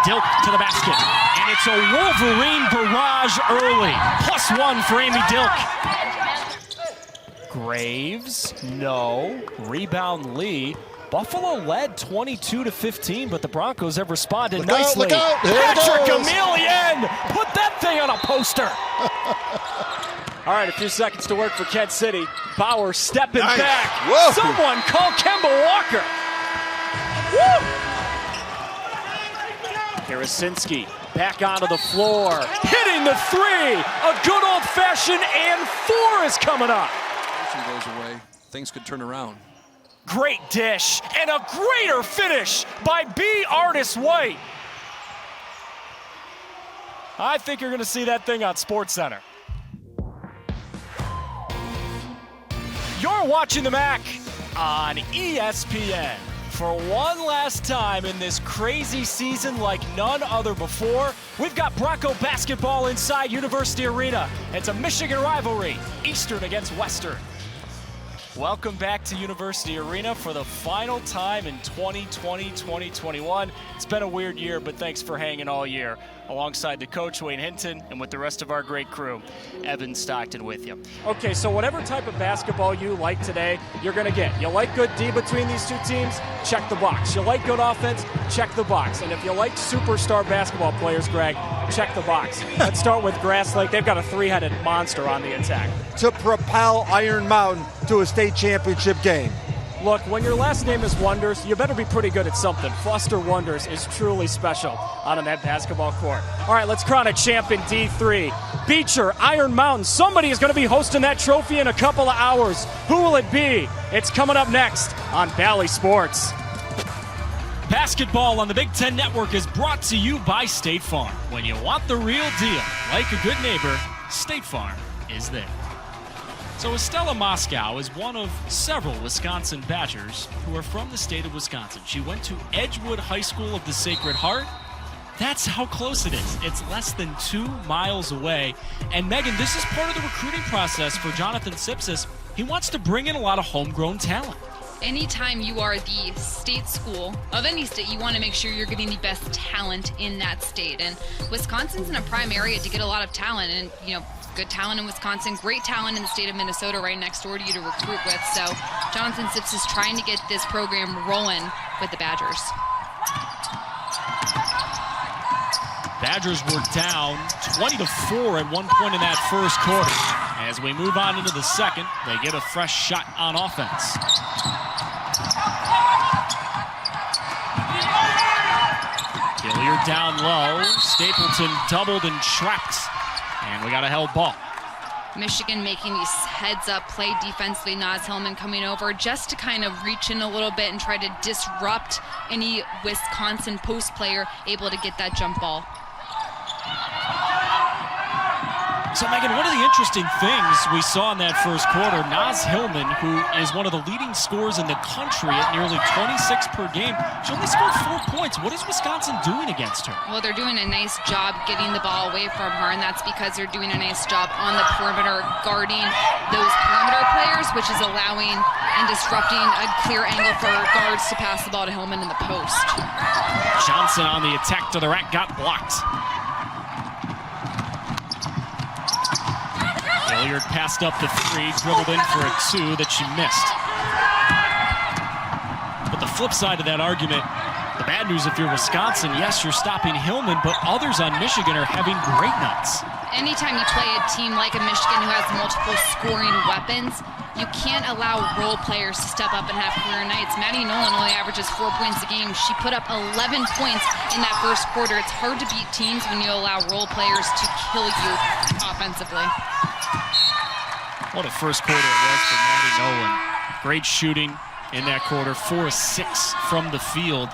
Dilk to the basket, and it's a Wolverine barrage early. +1 for Amy Dilk. Graves, no. Rebound Lee. Buffalo led 22-15, but the Broncos have responded nicely. Look out. Patrick Emilian, put that thing on a poster. All right, a few seconds to work for Kent City. Bauer stepping back. Whoa. Someone call Kemba Walker. Woo! Karasinski back onto the floor, hitting the three. A good old-fashioned and 4 is coming up. Goes away, things could turn around. Great dish and a greater finish by B. Artis White. I think you're going to see that thing on SportsCenter. You're watching the MAC on ESPN. For one last time in this crazy season like none other before, we've got Bronco basketball inside University Arena. It's a Michigan rivalry, Eastern against Western. Welcome back to University Arena for the final time in 2020-2021. It's been a weird year, but thanks for hanging all year. Alongside the coach, Wayne Hinton, and with the rest of our great crew, Evan Stockton with you. Okay, so whatever type of basketball you like today, you're going to get. You like good D between these two teams? Check the box. You like good offense? Check the box. And if you like superstar basketball players, Greg, check the box. Let's start with Grass Lake. They've got a 3-headed monster on the attack. To propel Iron Mountain to a state championship game. Look, when your last name is Wonders, you better be pretty good at something. Foster Wonders is truly special out on that basketball court. All right, let's crown a champ in D3. Beecher, Iron Mountain. Somebody is going to be hosting that trophy in a couple of hours. Who will it be? It's coming up next on Valley Sports. Basketball on the Big Ten Network is brought to you by State Farm. When you want the real deal, like a good neighbor, State Farm is there. So Estella Moscow is one of several Wisconsin Badgers who are from the state of Wisconsin. She went to Edgewood High School of the Sacred Heart. That's how close it is. It's less than 2 miles away. And Megan, this is part of the recruiting process for Jonathan Sipsis. He wants to bring in a lot of homegrown talent. Anytime you are the state school of any state, you want to make sure you're getting the best talent in that state. And Wisconsin's in a prime area to get a lot of talent. And, you know, good talent in Wisconsin, great talent in the state of Minnesota right next door to you to recruit with. So Jonathan Sips is trying to get this program rolling with the Badgers. Badgers were down 20-4 at one point in that first quarter. As we move on into the second, they get a fresh shot on offense. Hilliard down low. Stapleton doubled and trapped. And we got a held ball. Michigan making these heads-up play defensively. Naz Hillman coming over just to kind of reach in a little bit and try to disrupt any Wisconsin post player able to get that jump ball. So, Megan, one of the interesting things we saw in that first quarter, Naz Hillman, who is one of the leading scorers in the country at nearly 26 per game, she only scored 4 points. What is Wisconsin doing against her? Well, they're doing a nice job getting the ball away from her, and that's because they're doing a nice job on the perimeter guarding those perimeter players, which is allowing and disrupting a clear angle for guards to pass the ball to Hillman in the post. Johnson on the attack to the rack, got blocked. Hilliard passed up the 3, dribbled in for a 2 that she missed. But the flip side of that argument, the bad news if you're Wisconsin, yes, you're stopping Hillman, but others on Michigan are having great nights. Anytime you play a team like a Michigan who has multiple scoring weapons, you can't allow role players to step up and have career nights. Maddie Nolan only averages 4 points a game. She put up 11 points in that first quarter. It's hard to beat teams when you allow role players to kill you offensively. What a first quarter it was for Maddie Nolan. Great shooting in that quarter, 4 of 6 from the field.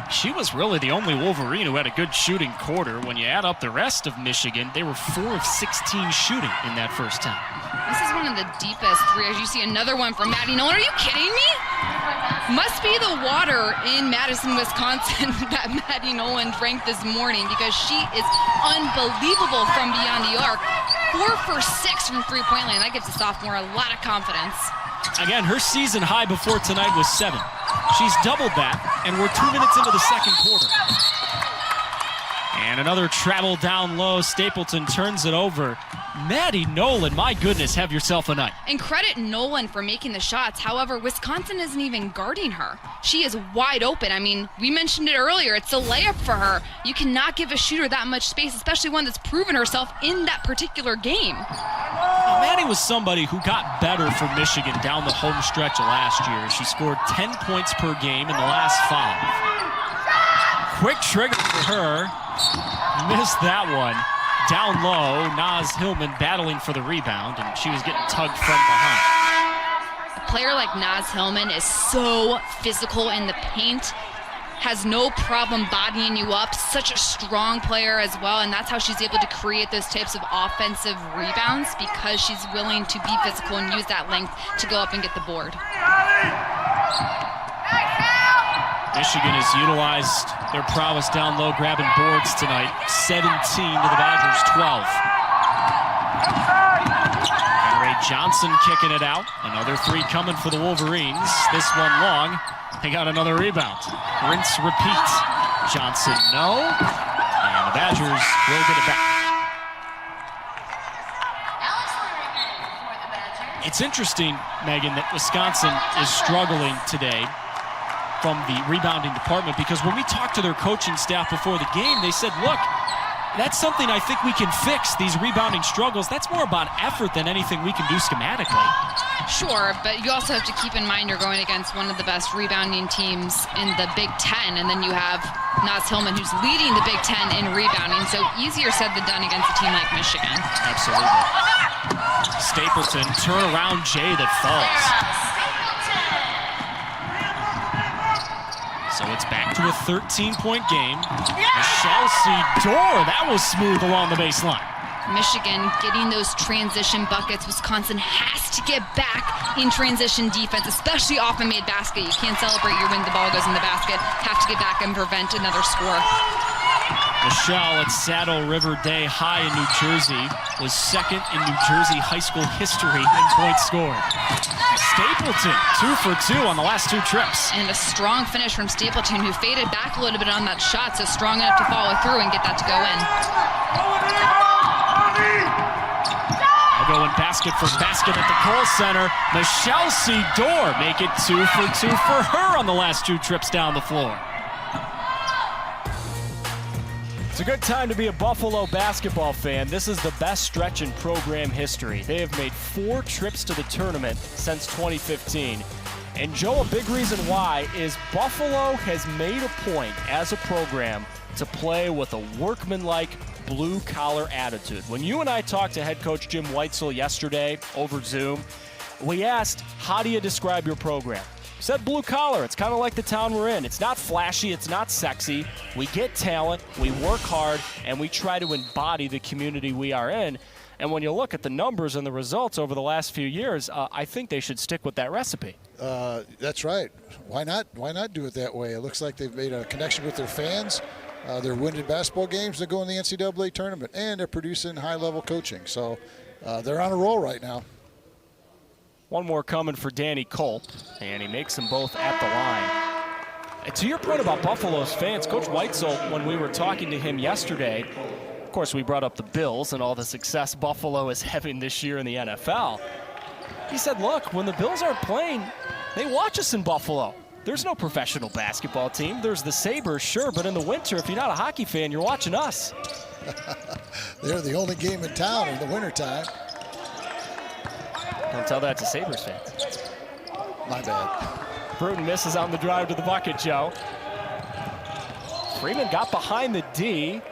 She was really the only Wolverine who had a good shooting quarter. When you add up the rest of Michigan, they were 4 of 16 shooting in that first time. This is one of the deepest 3. As you see, another one from Maddie Nolan. Are you kidding me? Must be the water in Madison, Wisconsin that Maddie Nolan drank this morning, because she is unbelievable from beyond the arc. 4 for 6 from three-point line. That gives a sophomore a lot of confidence. Again, her season high before tonight was 7. She's doubled that, and we're 2 minutes into the second quarter. And another travel down low. Stapleton turns it over. Maddie Nolan, my goodness, have yourself a night. And credit Nolan for making the shots. However, Wisconsin isn't even guarding her. She is wide open. I mean, we mentioned it earlier. It's a layup for her. You cannot give a shooter that much space, especially one that's proven herself in that particular game. Well, Maddie was somebody who got better for Michigan down the home stretch last year. She scored 10 points per game in the last 5. Quick trigger for her. Missed that one. Down low, Naz Hillman battling for the rebound, and she was getting tugged from behind. A player like Naz Hillman is so physical in the paint, has no problem bodying you up, such a strong player as well, and that's how she's able to create those types of offensive rebounds, because she's willing to be physical and use that length to go up and get the board. Michigan has utilized their prowess down low, grabbing boards tonight. 17 to the Badgers, 12. And Ray Johnson kicking it out. Another 3 coming for the Wolverines. This one long. They got another rebound. Rinse, repeat. Johnson, no. And the Badgers will get it back. It's interesting, Megan, that Wisconsin is struggling today from the rebounding department, because when we talked to their coaching staff before the game, they said, look, that's something I think we can fix, these rebounding struggles. That's more about effort than anything we can do schematically. Sure, but you also have to keep in mind you're going against one of the best rebounding teams in the Big Ten, and then you have Naz Hillman, who's leading the Big Ten in rebounding, so easier said than done against a team like Michigan. Absolutely. Stapleton, turnaround Jay that falls. So it's back to a 13-point game. Michelle Sidor, that was smooth along the baseline. Michigan getting those transition buckets. Wisconsin has to get back in transition defense, especially off a made basket. You can't celebrate your win, the ball goes in the basket. Have to get back and prevent another score. Michelle at Saddle River Day High in New Jersey was second in New Jersey high school history in points scored. Stapleton, 2 for 2 on the last 2 trips. And a strong finish from Stapleton, who faded back a little bit on that shot, so strong enough to follow through and get that to go in. I'll go in basket for basket at the Kohl Center. Michelle Sidor make it 2 for 2 for her on the last 2 trips down the floor. It's a good time to be a Buffalo basketball fan. This is the best stretch in program history. They have made 4 trips to the tournament since 2015. And Joe, a big reason why is Buffalo has made a point as a program to play with a workmanlike, blue-collar attitude. When you and I talked to head coach Jim Weitzel yesterday over Zoom, we asked, how do you describe your program? He said blue collar. It's kind of like the town we're in. It's not flashy. It's not sexy. We get talent. We work hard. And we try to embody the community we are in. And when you look at the numbers and the results over the last few years, I think they should stick with that recipe. That's right. Why not? Why not do it that way? It looks like they've made a connection with their fans. They're winning basketball games. They go in the NCAA tournament. And they're producing high-level coaching. So they're on a roll right now. One more coming for Danny Culp, and he makes them both at the line. And to your point about Buffalo's fans, Coach Weitzel, when we were talking to him yesterday, of course we brought up the Bills and all the success Buffalo is having this year in the NFL. He said, look, when the Bills aren't playing, they watch us in Buffalo. There's no professional basketball team. There's the Sabres, sure, but in the winter, if you're not a hockey fan, you're watching us. They're the only game in town in the wintertime. Don't tell that to Sabres fans. My bad. Bruton misses on the drive to the bucket, Joe. Freeman got behind the D,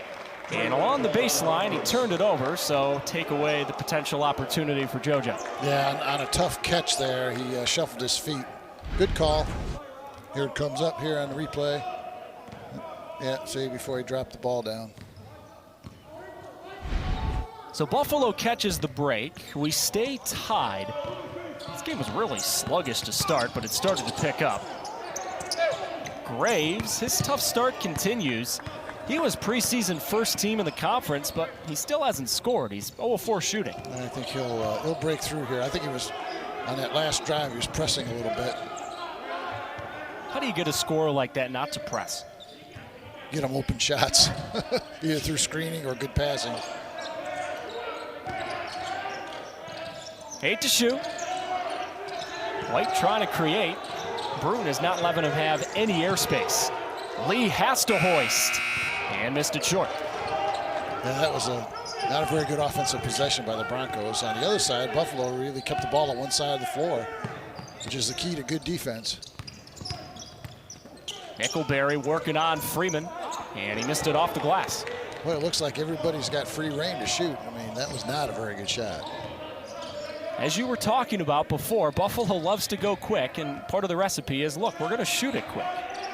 and along the baseline, he turned it over, so take away the potential opportunity for JoJo. Yeah, on a tough catch there, he shuffled his feet. Good call. Here it comes up here on the replay. Yeah, see, before he dropped the ball down. So Buffalo catches the break. We stay tied. This game was really sluggish to start, but it started to pick up. Graves, his tough start continues. He was preseason first team in the conference, but he still hasn't scored. He's 0-4 shooting. I think he'll break through here. I think he was, on that last drive, he was pressing a little bit. How do you get a score like that not to press? get them open shots, either through screening or good passing. 8 to shoot. White trying to create. Bruton is not letting him have any airspace. Lee has to hoist and missed it short. Yeah, that was not a very good offensive possession by the Broncos. On the other side, Buffalo really kept the ball on one side of the floor, which is the key to good defense. Nickelberry working on Freeman, and he missed it off the glass. Well, it looks like everybody's got free reign to shoot. I mean, that was not a very good shot. As you were talking about before, Buffalo loves to go quick, and part of the recipe is, look, we're going to shoot it quick.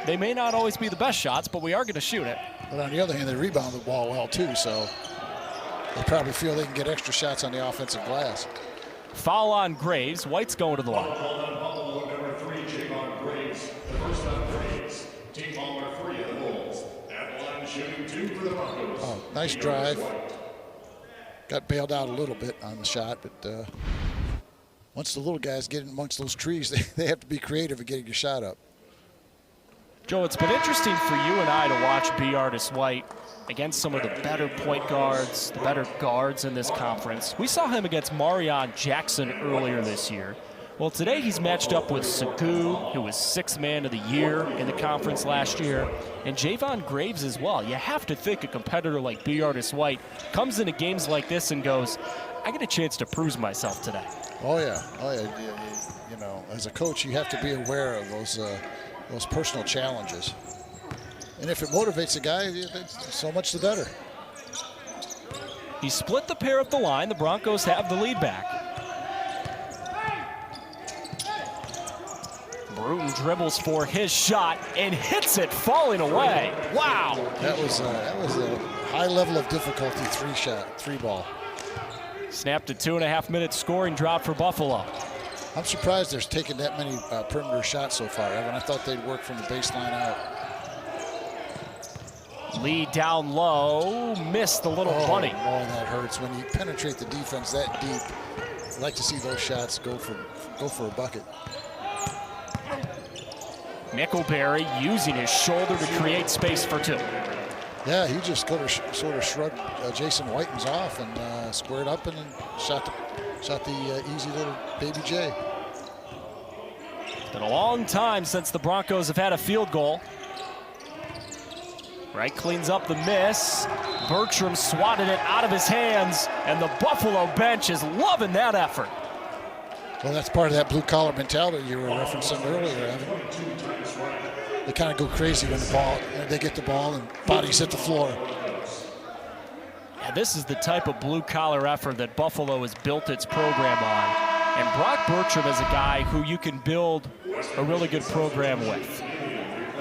They may not always be the best shots, but we are going to shoot it. But on the other hand, they rebound the ball well, too, so they probably feel they can get extra shots on the offensive glass. Foul on Graves. White's going to the line. Number 3, Javon Graves. The first on Graves. Team ball number 3 of the Bulls. At the line, shooting 2 for the Broncos. Oh, nice drive. Got bailed out a little bit on the shot, but once the little guys get in amongst those trees, they have to be creative at getting your shot up. Joe, it's been interesting for you and I to watch B. Artis White against some of the better point guards, the better guards in this conference. We saw him against Marion Jackson earlier this year. Well, today he's matched up with Sagu, who was 6th man of the year in the conference last year, and Javon Graves as well. You have to think a competitor like B. Artis White comes into games like this and goes, I get a chance to prove myself today. Oh, yeah. Oh, yeah. You know, as a coach, you have to be aware of those personal challenges. And if it motivates a guy, so much the better. He split the pair at the line. The Broncos have the lead back. Bruton dribbles for his shot and hits it, falling away. Wow. That was a high level of difficulty three ball. Snapped a 2.5-minute scoring drought for Buffalo. I'm surprised they're taking that many perimeter shots so far, Evan. I thought they'd work from the baseline out. Lee down low, missed the little bunny. Oh, that hurts. When you penetrate the defense that deep, I'd like to see those shots go for a bucket. Nickelberry using his shoulder to create space for 2. Yeah, he just sort of shrugged Jason Whitens off and squared up and then shot the easy little baby J. It's been a long time since the Broncos have had a field goal. Wright cleans up the miss. Bertram swatted it out of his hands, and the Buffalo bench is loving that effort. Well, that's part of that blue-collar mentality you were referencing earlier, Evan. They kind of go crazy when they get the ball and bodies hit the floor. Yeah, this is the type of blue-collar effort that Buffalo has built its program on. And Brock Bertram is a guy who you can build a really good program with.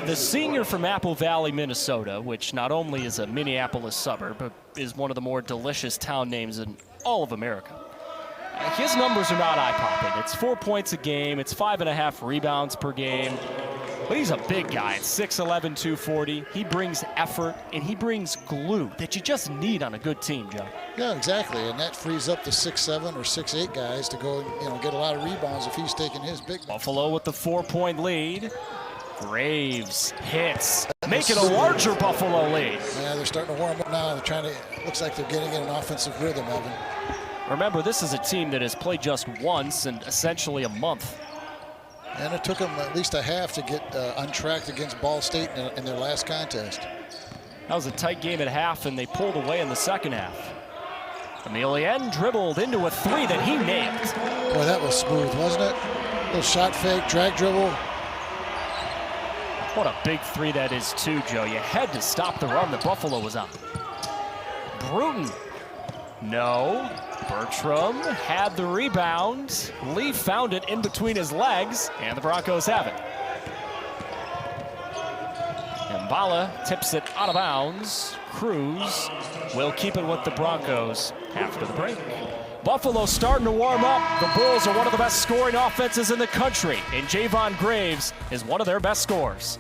The senior from Apple Valley, Minnesota, which not only is a Minneapolis suburb, but is one of the more delicious town names in all of America. His numbers are not eye-popping. It's 4 points a game. It's 5.5 rebounds per game. But he's a big guy at 6'11", 240. He brings effort, and he brings glue that you just need on a good team, Joe. Yeah, exactly. And that frees up the 6'7" or 6'8" guys to go, get a lot of rebounds if he's taking his big. Buffalo with the 4-point lead. Graves hits, make it a larger Buffalo lead. Yeah, they're starting to warm up now. They're trying to, looks like they're getting in an offensive rhythm, Evan. Remember, this is a team that has played just once in essentially a month. And it took them at least a half to get untracked against Ball State in their last contest. That was a tight game at half, and they pulled away in the second half. Emilien dribbled into a 3 that he nailed. Boy, that was smooth, wasn't it? Little shot fake, drag dribble. What a big 3 that is, too, Joe. You had to stop the run that Buffalo was on. Bruton. No. Bertram had the rebound. Lee found it in between his legs, and the Broncos have it. Mbala tips it out of bounds. Cruz will keep it with the Broncos after the break. Buffalo starting to warm up. The Bulls are one of the best scoring offenses in the country, and Javon Graves is one of their best scorers.